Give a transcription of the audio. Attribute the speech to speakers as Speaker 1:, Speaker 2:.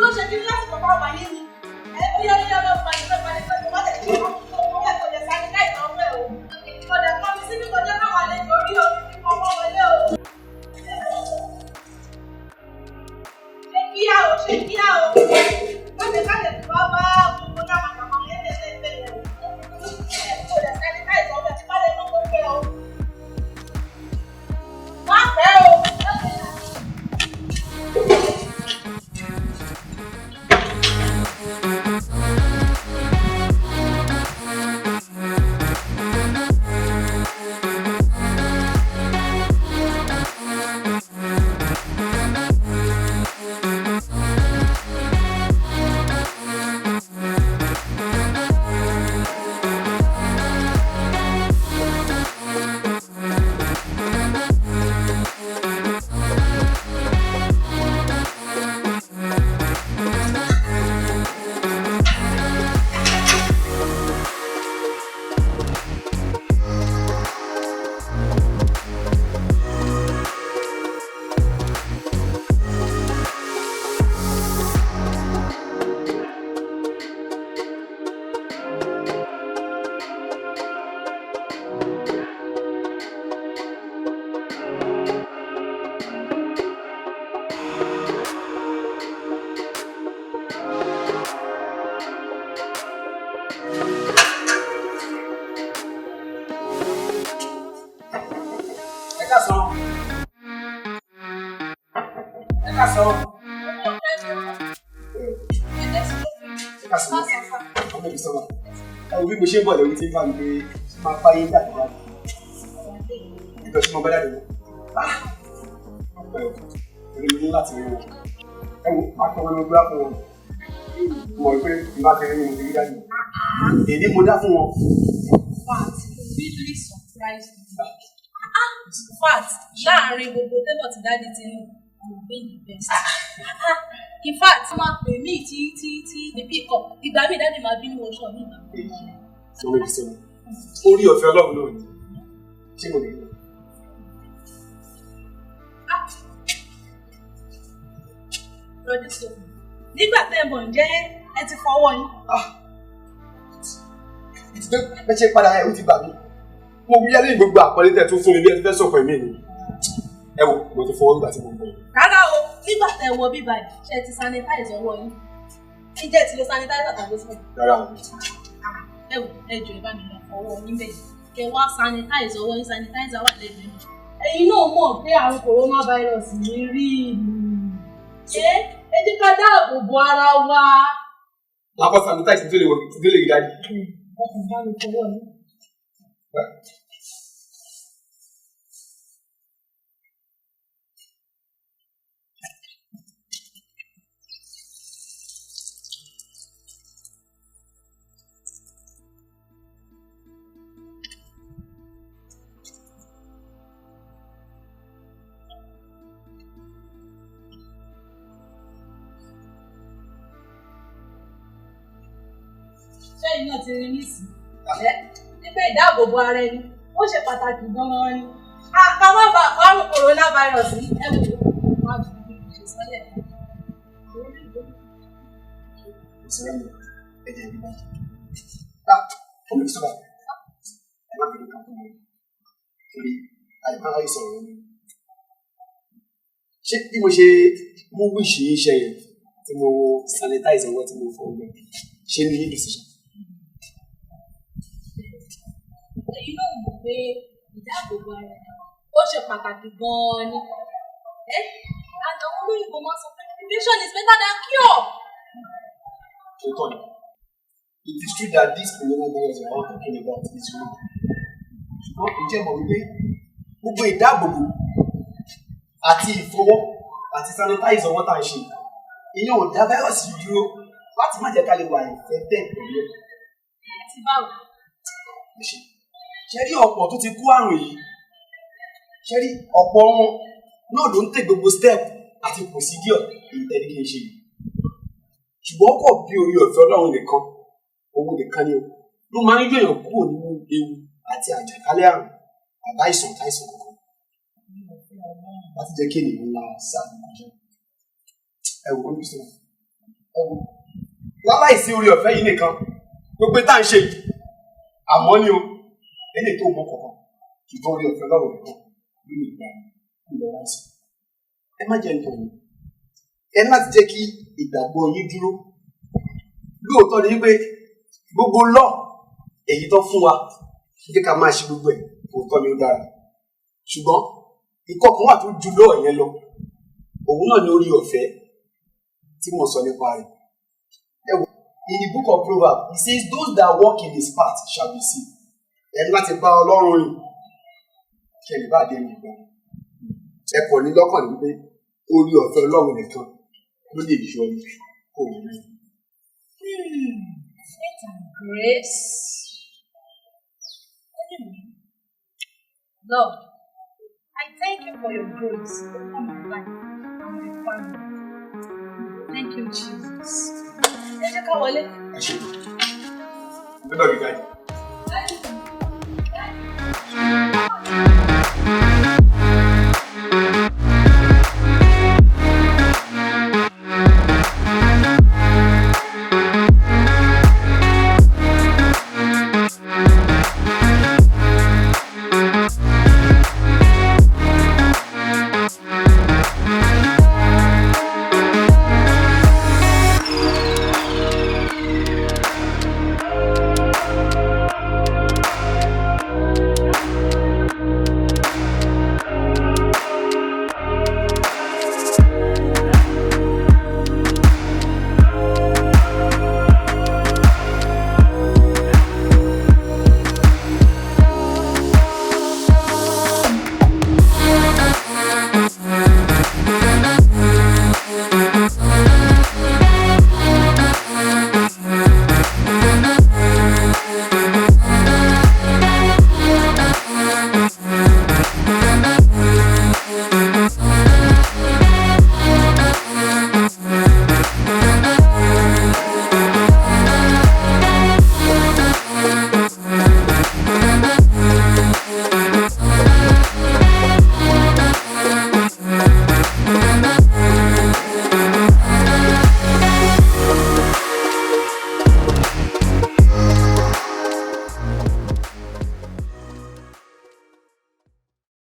Speaker 1: no, ṣe kí láti kọ́ bá wà yé ni. Ó yá lọ pàdé tó bá tẹ̀ kí wọ́n kò lè sáré láìsàn ọ̀fẹ́ o. Ìkọ̀dà kan mi síbi kọjá káwọn àlejò orí omi ní ọmọ wọlé o. Ṣé kíá o. Wọ́n ti ká lè fi wá bá gbogbo náà màtàmá yẹn tẹ̀lé ìbéèrè o. Kò lè sáré láìsàn ọ̀fẹ́ tí bá lè mọ́ gbogbo o. Má fẹ́ o. Bí mo ṣe ń bọ̀ lórí tí ń bá mi pé máa bá yín dàgbà wá nígbà tí mo bá dàgbà orí mi ní láti rí wọn ẹ wo máa tọ́ wọn ní ọgbà fún wọn mo rí pé ìbá fẹ́ rí wọn ní dájú èdè mo dá fún wọn.
Speaker 2: Fact really surprised me. Fact láàárín gbogbo tẹ́lọ̀ tí dájú ti ní mo gbé the best. In fact máa pè mí tí ní píkọ̀ ìgbà mi dájú máa bínú oṣù mi ìgbà mi.
Speaker 1: Sọ̀rọ̀ ìdí sẹ́wọ̀n. Orí ọ̀fẹ́ Ọlọ́run náà ni. Ṣé mo lè rí?
Speaker 2: Lọ́dún sọ. Nígbà tẹ́ ẹ mọ̀ ǹjẹ́ ẹ ti fọwọ́ yín.
Speaker 1: Bẹ́ẹ̀ ṣe padà ẹ̀ ó ti bà mí. Mo wí yálé gbogbo àpọ́nlé tẹ̀ tó fún mi bí ẹ ti fẹ́ sọ̀kọ̀ ẹ̀mí mi. Ẹ wò mo ti fọwọ́ nígbà tí mo ń bọ̀.
Speaker 2: Rárá o, nígbà tẹ́ ẹ wọ bíbá yìí, ṣe ti sanitize ọwọ́ yín. Ǹjẹ́ ti lo sanitizer tàbí sílẹ̀?
Speaker 1: Rárá o.
Speaker 2: Ẹ wò ẹ jọ̀ọ́ ẹ bá mi lọ ọwọ́ yín bẹ́ẹ̀. Kẹ wá sanitize ọwọ́ yín, sanitizer wà lẹ́nu yín. Ẹ̀yin náà mọ̀ pé àrùn coronavirus ní rí ìlú. Ẹ jẹ́ ká dáàbò bo ara wa.
Speaker 1: Lápá sanitize tó lè wọ̀ tó lè rí dájú.
Speaker 2: Ọkùnrin bá mi fọwọ́ yín. Ṣẹ́yìn náà ti rí nísìnyí. Nígbà ìdáàbòbò ara ẹni, ó ṣe pàtàkì gan-an ni. Ká má bàa àrùn coronavirus ní ẹ̀wọ̀n má fi ṣe sọ́lẹ̀.
Speaker 1: Ìṣẹ́yìn ẹ̀jẹ̀ ìbí báyìí. Ọmọ ìṣọ́ra ẹ má bẹ̀rẹ̀ kan fún mi. Torí àìmára ìsọ̀rọ̀ mi. Ṣé bí mo ṣe mú wíṣì iṣẹ́ yẹn tí mo sanitize ọwọ́ tí mo fọ ọgbẹ́ ṣe ní ìlú ṣiṣẹ́?
Speaker 2: Èyí náà mọ̀ pé ìdáàbòbò ara ẹ̀ ó ṣe pàtàkì gan-an ni. Àtàwọn olóyìnbó máa sọ pé prevention is better than cure.
Speaker 1: It is true that this coronavirus we are all talking about is real. Ṣùgbọ́n ìjẹ́ mọ̀ wípé gbogbo ìdáàbòbò àti ìfọwọ́ àti sanitize ọwọ́ tá à ń ṣe ìyẹn ò dá fáírọ̀sì dúró láti má jẹ́ ká lè wà infected pẹ̀lú ẹ̀.
Speaker 2: Ti báwo?
Speaker 1: Ṣé rí ọ̀pọ̀ tó ti kú àrùn yìí? Ṣé rí ọ̀pọ̀ wọn náà ló ń tẹ̀ gbogbo step àti procedure èyí tẹ́lẹ̀ kí n ṣe yìí. Ṣùgbọ́n kò bí orí ọ̀fẹ́ Ọlọ́run nìkan, òun nìkan ni o, ló máa ń yọ èèyàn kúrò nínú ewu àti àjàkálẹ̀ àrùn àbáìsàn táìsàn kankan. Láti jẹ́ kí ènìyàn ńlá sáà ní kọjá. Ẹ wò ó ní sọ, láláìsí orí ọ̀fẹ́ yìí nìkan gbogbo tá à ń ṣe yìí àmọ́ ni o ẹni tó mọ kọ̀ọ̀kan ṣùgbọ́n orí ọ̀fẹ́ lọ́rùn nìkan nínú ìgbà ìlọ láìsí. ẹ má jẹ́ nítorí ẹ ní láti jẹ́ kí ìgbàgbọ́ yín dúró. lóòótọ́ ni wípé gbogbo lọ èyí tó fún wa bí ká máa ṣe gbogbo ẹ̀ òótọ́ ni ó dára, ṣùgbọ́n ìkọ̀kan wà tó ju lọ́ọ̀ yẹn lọ, òun náà ní orí ọ̀fẹ́ tí mo sọ nípa rẹ̀. In the book of Proverbs, it says those that walk in his path shall be saved. Ẹni láti bá Ọlọ́run rìn kí ẹni bá dé nígbà. Ẹ kò ní lọ́kàn ní pé orí ọ̀fẹ́ Ọlọ́run nìkan ló lè yọ ní kò ní rí.
Speaker 2: Faith and grace. Anyway, Lord, I thank you for your grace upon my life and my family. Thank you, Jesus. Ẹ jẹ́ ká wọlé.
Speaker 1: Ẹ ṣe. Ẹ bá mi dájú.